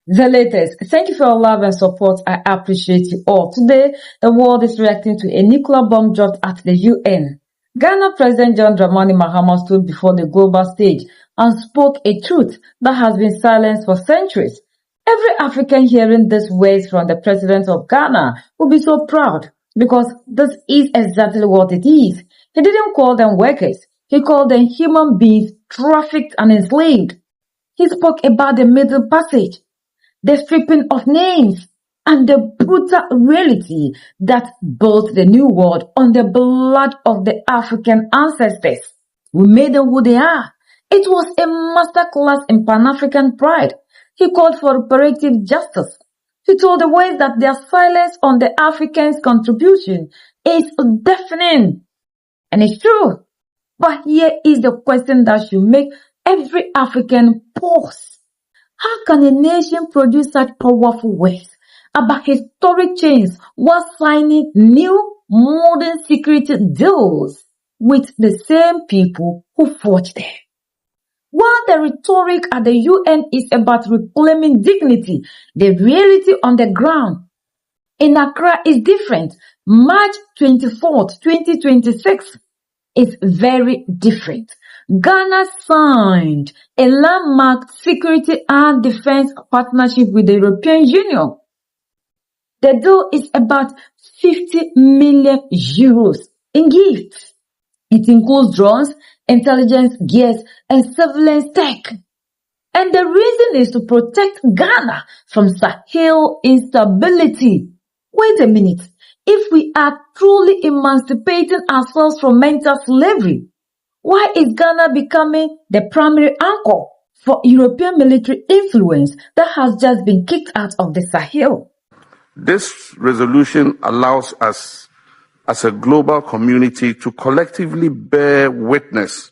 The latest. Thank you for your love and support. I appreciate you all. Today, the world is reacting to a nuclear bomb dropped at the UN. Ghana President John Dramani Mahama stood before the global stage and spoke a truth that has been silenced for centuries. Every African hearing these words from the President of Ghana will be so proud because this is exactly what it is. He didn't call them workers. He called them human beings trafficked and enslaved. He spoke about the Middle Passage, the stripping of names, and the brutal reality that built the new world on the blood of the African ancestors. We made them who they are. It was a masterclass in Pan-African pride. He called for reparative justice. He told the world that their silence on the Africans' contribution is deafening. And it's true. But here is the question that should make every African pause. How can a nation produce such powerful words about historic change while signing new modern security deals with the same people who fought there? While the rhetoric at the UN is about reclaiming dignity, the reality on the ground in Accra is different. March 24th, 2026 is very different. Ghana signed a landmark security and defense partnership with the European Union. The deal is about 50 million euros in gifts. It includes drones, intelligence gears, and surveillance tech. And the reason is to protect Ghana from Sahel instability. Wait a minute. If we are truly emancipating ourselves from mental slavery, why is Ghana becoming the primary anchor for European military influence that has just been kicked out of the Sahel? This resolution allows us as a global community to collectively bear witness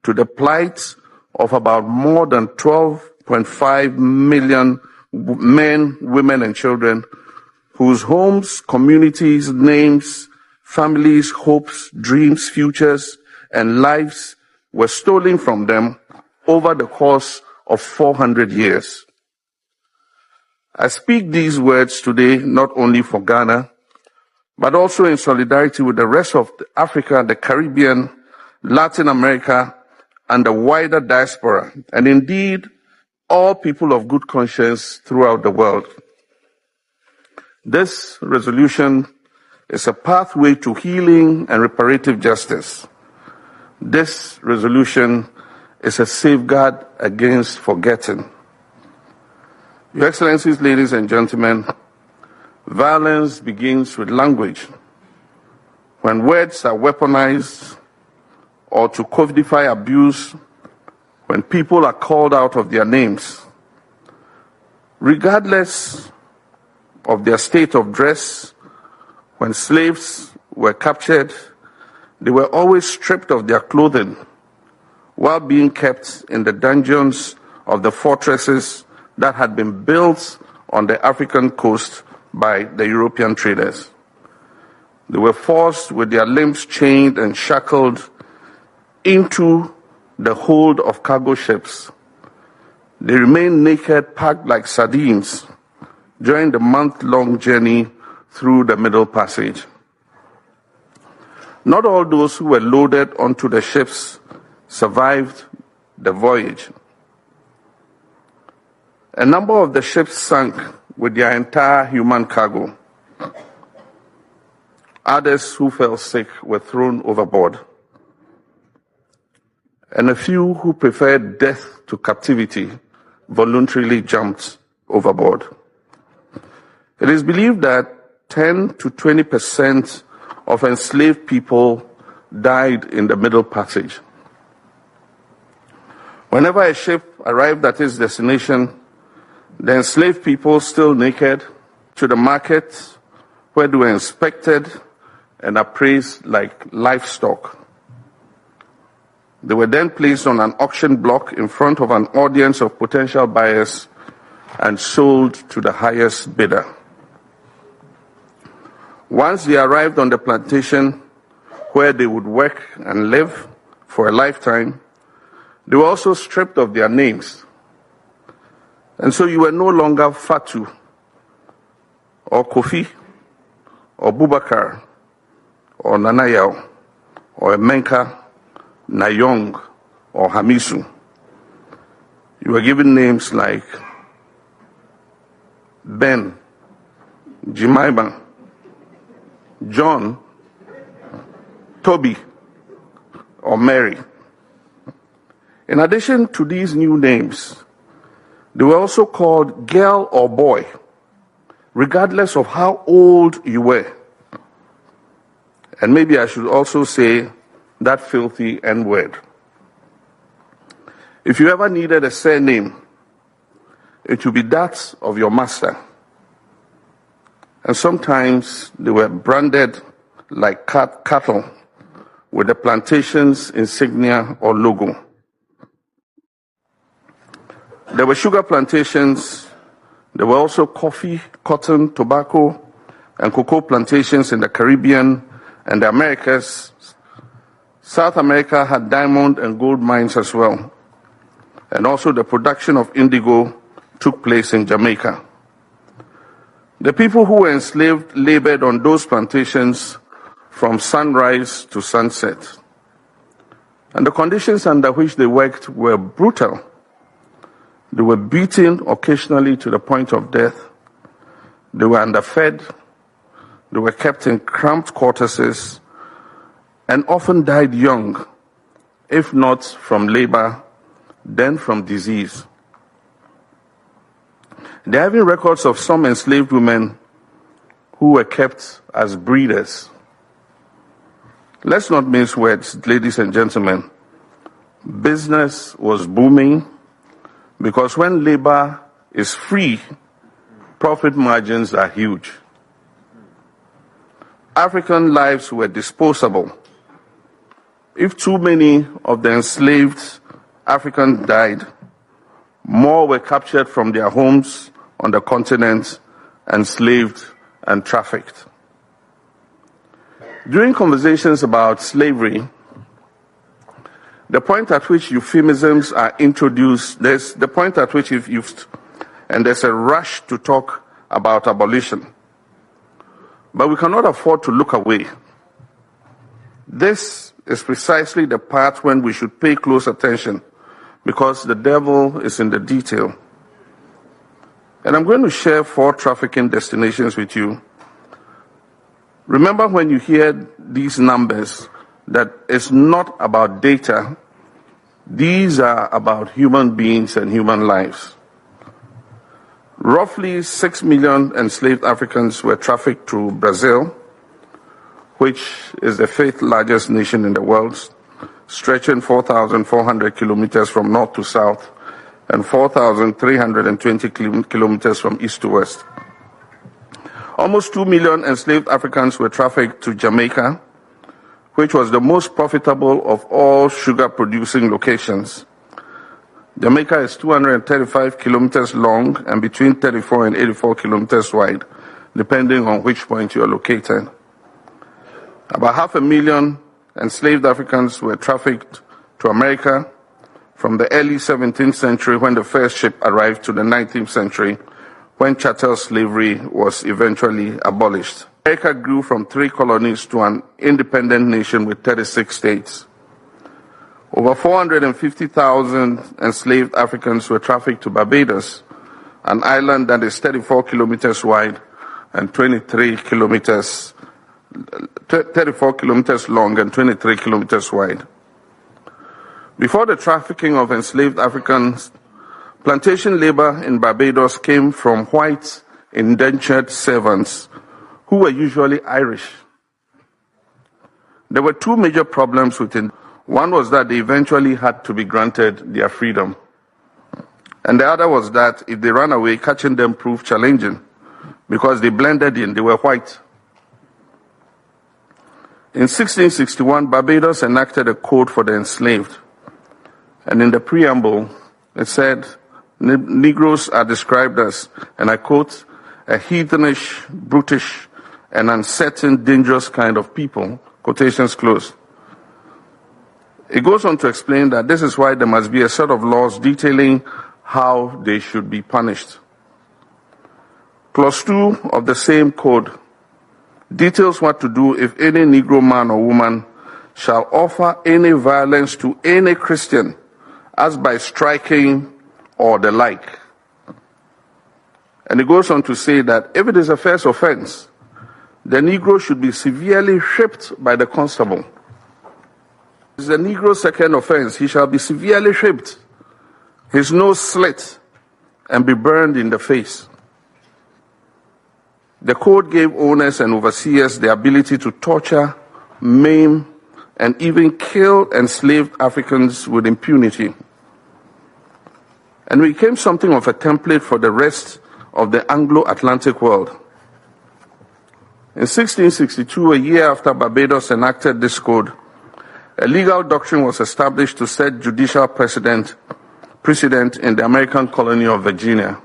to the plight of about more than 12.5 million men, women, and children whose homes, communities, names, families, hopes, dreams, futures, and lives were stolen from them over the course of 400 years. I speak these words today not only for Ghana, but also in solidarity with the rest of Africa, the Caribbean, Latin America, and the wider diaspora, and indeed all people of good conscience throughout the world. This resolution is a pathway to healing and reparative justice. This resolution is a safeguard against forgetting. Your Excellencies, ladies and gentlemen, violence begins with language. When words are weaponized or to codify abuse, when people are called out of their names, regardless of their state of dress, when slaves were captured, they were always stripped of their clothing while being kept in the dungeons of the fortresses that had been built on the African coast by the European traders. They were forced with their limbs chained and shackled into the hold of cargo ships. They remained naked, packed like sardines during the month-long journey through the Middle Passage. Not all those who were loaded onto the ships survived the voyage. A number of the ships sank with their entire human cargo. Others who fell sick were thrown overboard. And a few who preferred death to captivity voluntarily jumped overboard. It is believed that 10 to 20% of enslaved people died in the Middle Passage. Whenever a ship arrived at its destination, the enslaved people, still naked, to the market where they were inspected and appraised like livestock. They were then placed on an auction block in front of an audience of potential buyers and sold to the highest bidder. Once they arrived on the plantation where they would work and live for a lifetime, they were also stripped of their names. And so you were no longer Fatu, or Kofi, or Bubakar, or Nanayao, or Menka, Nayong, or Hamisu. You were given names like Ben, Jemima, John, Toby, or Mary. In addition to these new names, they were also called girl or boy, regardless of how old you were. And maybe I should also say that filthy N-word. If you ever needed a surname, it would be that of your master. And sometimes they were branded like cattle with the plantation's insignia or logo. There were sugar plantations. There were also coffee, cotton, tobacco, and cocoa plantations in the Caribbean and the Americas. South America had diamond and gold mines as well. And also the production of indigo took place in Jamaica. The people who were enslaved labored on those plantations from sunrise to sunset. And the conditions under which they worked were brutal. They were beaten occasionally to the point of death. They were underfed. They were kept in cramped quarters and often died young, if not from labor, then from disease. There are even records of some enslaved women who were kept as breeders. Let's not mince words, ladies and gentlemen. Business was booming because when labor is free, profit margins are huge. African lives were disposable. If too many of the enslaved Africans died, more were captured from their homes on the continent, enslaved and trafficked. During conversations about slavery, the point at which euphemisms are introduced, there's the point at which it's used, and there's a rush to talk about abolition. But we cannot afford to look away. This is precisely the part when we should pay close attention, because the devil is in the detail. And I'm going to share 4 trafficking destinations with you. Remember when you hear these numbers that it's not about data, these are about human beings and human lives. Roughly 6 million enslaved Africans were trafficked to Brazil, which is the 5th largest nation in the world, stretching 4,400 kilometers from north to south and 4,320 kilometers from east to west. Almost 2 million enslaved Africans were trafficked to Jamaica, which was the most profitable of all sugar-producing locations. Jamaica is 235 kilometers long and between 34 and 84 kilometers wide, depending on which point you are located. About 500,000 enslaved Africans were trafficked to America from the early 17th century, when the first ship arrived, to the 19th century, when chattel slavery was eventually abolished. America grew from 3 colonies to an independent nation with 36 states. Over 450,000 enslaved Africans were trafficked to Barbados, an island that is 34 kilometers wide and 34 kilometers long and 23 kilometers wide. Before the trafficking of enslaved Africans, plantation labor in Barbados came from white indentured servants who were usually Irish. There were 2 major problems with it. One was that they eventually had to be granted their freedom. And the other was that if they ran away, catching them proved challenging because they blended in, they were white. In 1661, Barbados enacted a code for the enslaved. And in the preamble, it said, Negroes are described as, and I quote, a heathenish, brutish, and uncertain, dangerous kind of people, quotations closed. It goes on to explain that this is why there must be a set of laws detailing how they should be punished. Clause 2 of the same code details what to do if any Negro man or woman shall offer any violence to any Christian, as by striking or the like. And it goes on to say that if it is a first offense, the Negro should be severely whipped by the constable. If it is the Negro's second offense, he shall be severely whipped, his nose slit, and be burned in the face. The code gave owners and overseers the ability to torture, maim, and even kill enslaved Africans with impunity. And it became something of a template for the rest of the Anglo-Atlantic world. In 1662, a year after Barbados enacted this code, a legal doctrine was established to set judicial precedent in the American colony of Virginia.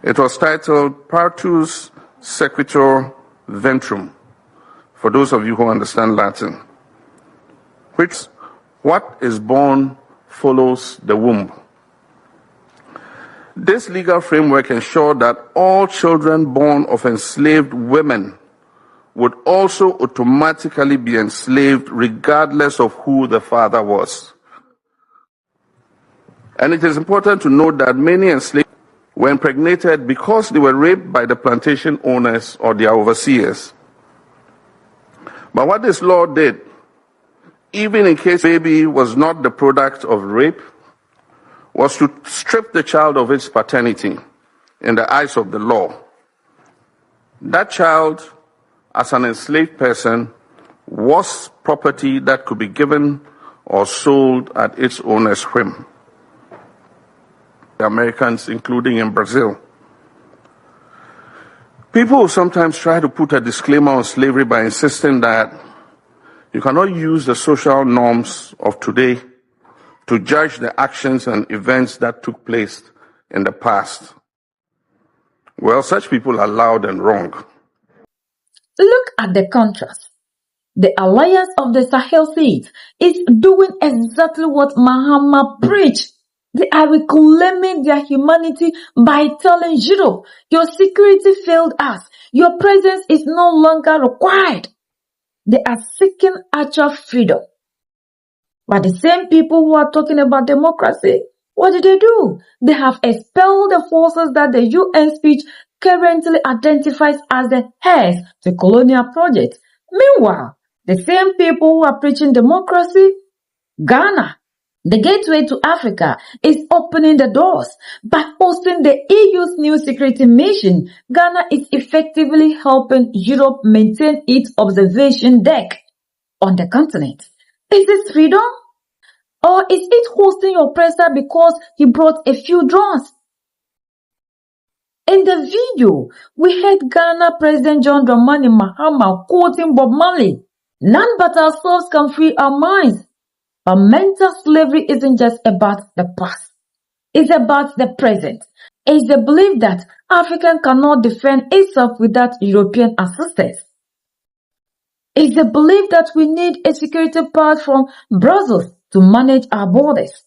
It was titled Partus Sequitur Ventrum, for those of you who understand Latin, which what is born follows the womb. This legal framework ensured that all children born of enslaved women would also automatically be enslaved regardless of who the father was. And it is important to note that many enslaved were impregnated because they were raped by the plantation owners or their overseers. But what this law did, even in case the baby was not the product of rape, was to strip the child of its paternity in the eyes of the law. That child, as an enslaved person, was property that could be given or sold at its owner's whim. The Americans, including in Brazil. People sometimes try to put a disclaimer on slavery by insisting that you cannot use the social norms of today to judge the actions and events that took place in the past. Well, such people are loud and wrong. Look at the contrast. The Alliance of the Sahel States is doing exactly what Mahama preached. They are reclaiming their humanity by telling Europe, your security failed us. Your presence is no longer required. They are seeking actual freedom. But the same people who are talking about democracy, what do? They have expelled the forces that the UN speech currently identifies as the heirs to colonial projects. Meanwhile, the same people who are preaching democracy, Ghana, the gateway to Africa, is opening the doors. By hosting the EU's new security mission, Ghana is effectively helping Europe maintain its observation deck on the continent. Is this freedom? Or is it hosting your oppressor because he brought a few drones? In the video, we heard Ghana President John Dramani Mahama quoting Bob Marley, "None but ourselves can free our minds." But mental slavery isn't just about the past. It's about the present. It's the belief that Africa cannot defend itself without European assistance. It's the belief that we need a security power from Brussels to manage our borders.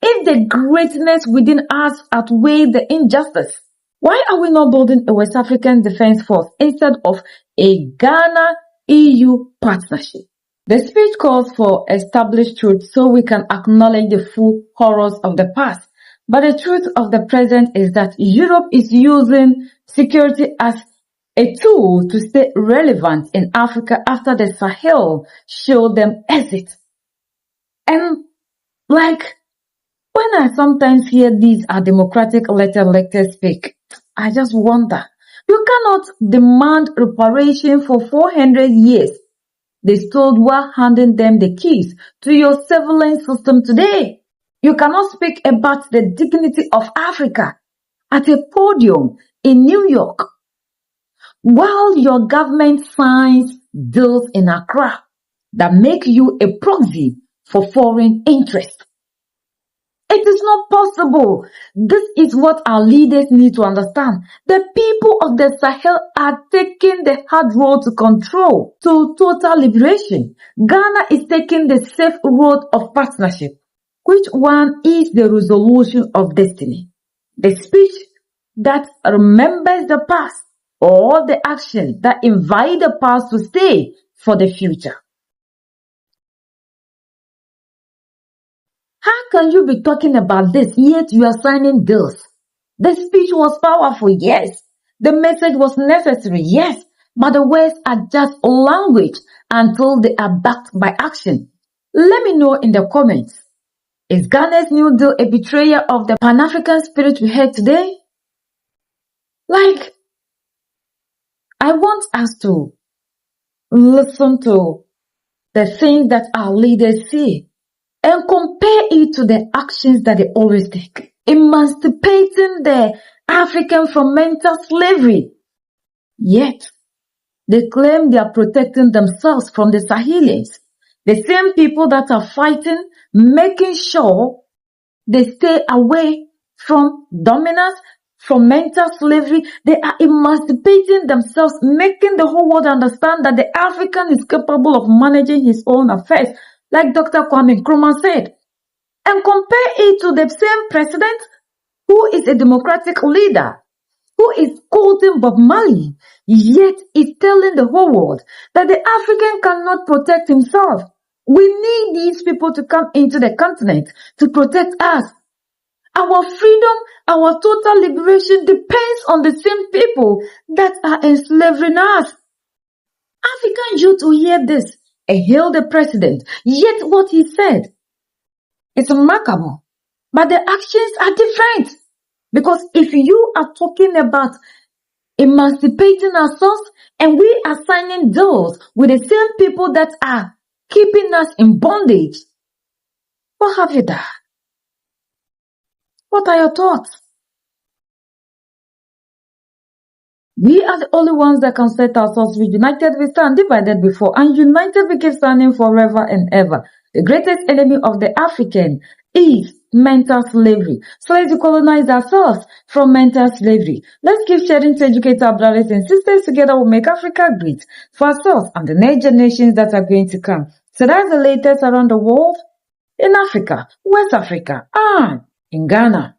If the greatness within us outweighs the injustice, why are we not building a West African defense force instead of a Ghana-EU partnership? The speech calls for established truth so we can acknowledge the full horrors of the past. But the truth of the present is that Europe is using security as a tool to stay relevant in Africa after the Sahel showed them exit. And when I sometimes hear these democratic electors speak, I just wonder, you cannot demand reparation for 400 years. They stole while handing them the keys to your surveillance system today. You cannot speak about the dignity of Africa at a podium in New York while your government signs deals in Accra that make you a proxy for foreign interest. It is not possible. This is what our leaders need to understand. The people of the Sahel are taking the hard road to control, to total liberation. Ghana is taking the safe road of partnership. Which one is the resolution of destiny? The speech that remembers the past or the action that invite the past to stay for the future? How can you be talking about this yet you are signing deals? The speech was powerful, yes. The message was necessary, yes. But the words are just language until they are backed by action. Let me know in the comments. Is Ghana's New Deal a betrayal of the Pan-African spirit we heard today? I want us to listen to the things that our leaders say and compare it to the actions that they always take. Emancipating the African from mental slavery. Yet, they claim they are protecting themselves from the Sahelians. The same people that are fighting, making sure they stay away from dominance, from mental slavery. They are emancipating themselves, making the whole world understand that the African is capable of managing his own affairs, like Dr. Kwame Nkrumah said. And compare it to the same president who is a democratic leader, who is quoting Bob Marley, yet is telling the whole world that the African cannot protect himself. We need these people to come into the continent to protect us. Our freedom, our total liberation depends on the same people that are enslaving us. African youth will hear this and hail the president, yet what he said is remarkable. But the actions are different. Because if you are talking about emancipating ourselves and we are signing deals with the same people that are keeping us in bondage, what have you done? What are your thoughts? We are the only ones that can set ourselves free. United we stand, divided before, and united we keep standing forever and ever. The greatest enemy of the African is mental slavery. So let's decolonize ourselves from mental slavery. Let's keep sharing to educate our brothers and sisters. Together we'll make Africa great for ourselves and the next generations that are going to come. So that's the latest around the world in Africa, West Africa, and in Ghana.